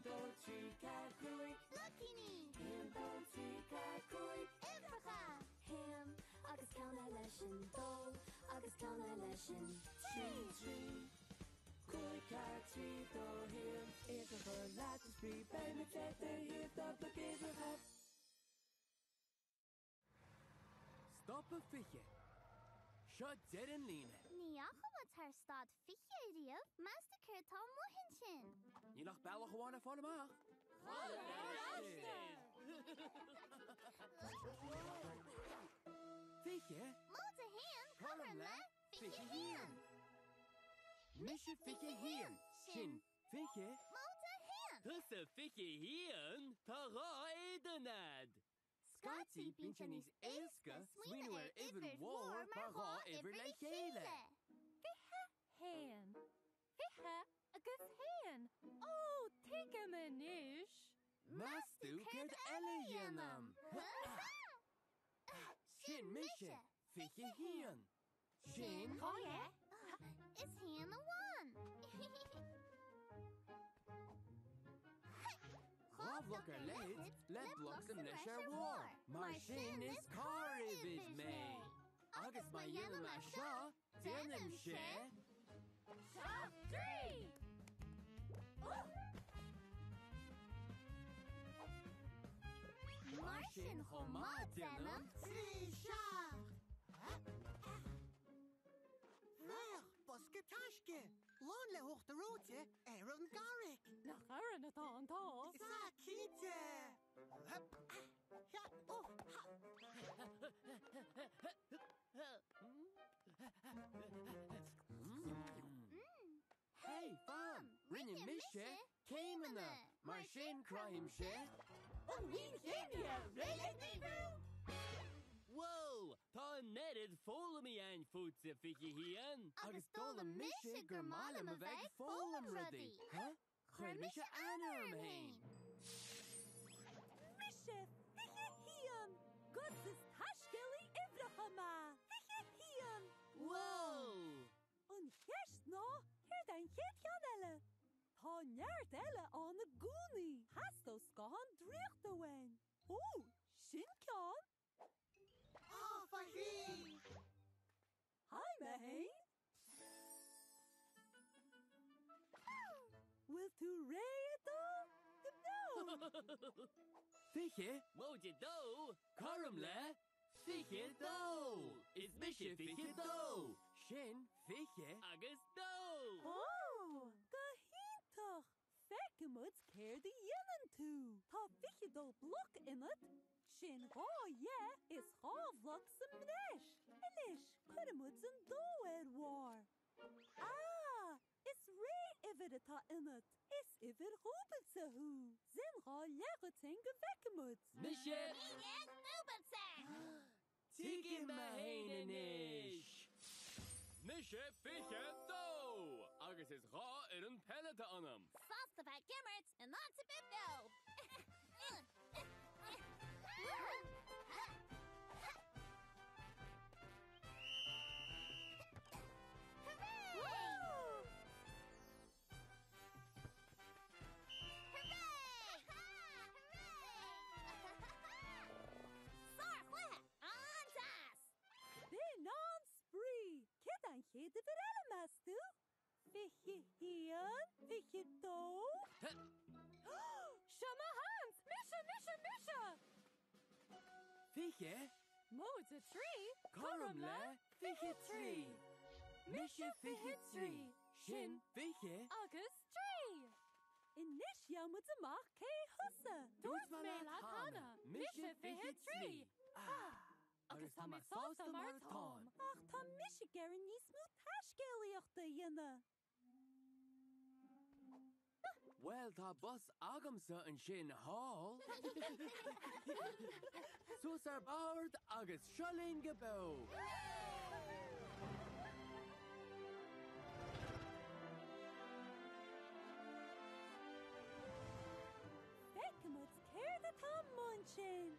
dó trí cear cúig Lucky ní Cén dó trí cear cúig Ifrecha Ham agus ceanna leis an dó agus ceanna leis an trí cúig cear trí dó him Ifrecha leat is brí bei me te hir dat de Ifrecha Stop a fiche. Shut dead and lean. Ní achama tar stad fiche riamh mas de cur tá muhin sin. Ní nach bella gohána fána amach. Fiche? Móta héan Colm le fiche héan. Mishe fiche hían. Sin fiche? Móta héan. Thus a fiche hían tá rá éidirnad. Scotty pinche níos éasca swinú iver war mar rá iver le chéile. Héan. Fiche agus héan. Oh, take him an ish. Mastú cud eile dhéanam. Sin mishe fiche hían. Sin Oh, yeah. Is héan a one. Chlábhlachar leid le blocham leis ar war. Mar sin is car ivid mé. Agus má dhéanam a seo, déanam sé. Top 3. Mar sin chomá déanam. Trí seach Rach, bosca taisce Lán le hochta róte ar an garric Nach aran atá an tá. Sa cíte Hey, fam! Rinne mishe, céimena! Mar sin craim sé. Whoa! Tá netted fólamí ein fút sa fiche hían. Agus dóla mishe gur málam a bheith fólam rudaí. Ha? Chur mishe anarm hain. Mishe fiche héan. Gus is taisceli ifrecha ma. Fiche héan. Whoa! An cheist ná, hir dain chéad chean eile. Tá neart eile an na gúnaí. Hastal scahan dríocht ahain. Ó, sin cean. Fahí Hi, Mahain. Wil tú ré atá? No. Fiche? Móide dó! Carm le fiche dó! Is mishe fiche dó! Sin fiche agus dó! Oh, gahíntaach. Fecimid céir de dhéanaan tú. Tá fiche dó bloc inad. Sin rá is rábhlach sa mneis. Elis, chuirimid an dó ar war. Ah, is ré iver atá inad. Is iver rúbal sa hú. Zin rá legatin go fecimid. Mishe! Igen, nubelse. Tigin ma hainanish! Mishe fiche dó! Agus is rá ar an pelleta anam. Fast of gimmert and lots of bibbo. An chéad a bhar eile measú? Fiche hían? Fiche dó? Shama Hans! Misha! Fiche? Modes a tree? Carm le fiche trí! Mishe fiche trí! Sin fiche? Agus tree! Inis jamud amach cé husa! Dúirt mé le chana! Mishe fiche trí! Agus tá mar sásta mar tám! Ach, tá mishe gearan níos mú taiscéalaíochta dhéana. Well, tá bus agamsa an sin hall. Sus ar bard agus siolín go bó. Fecimid céir atá mun sin.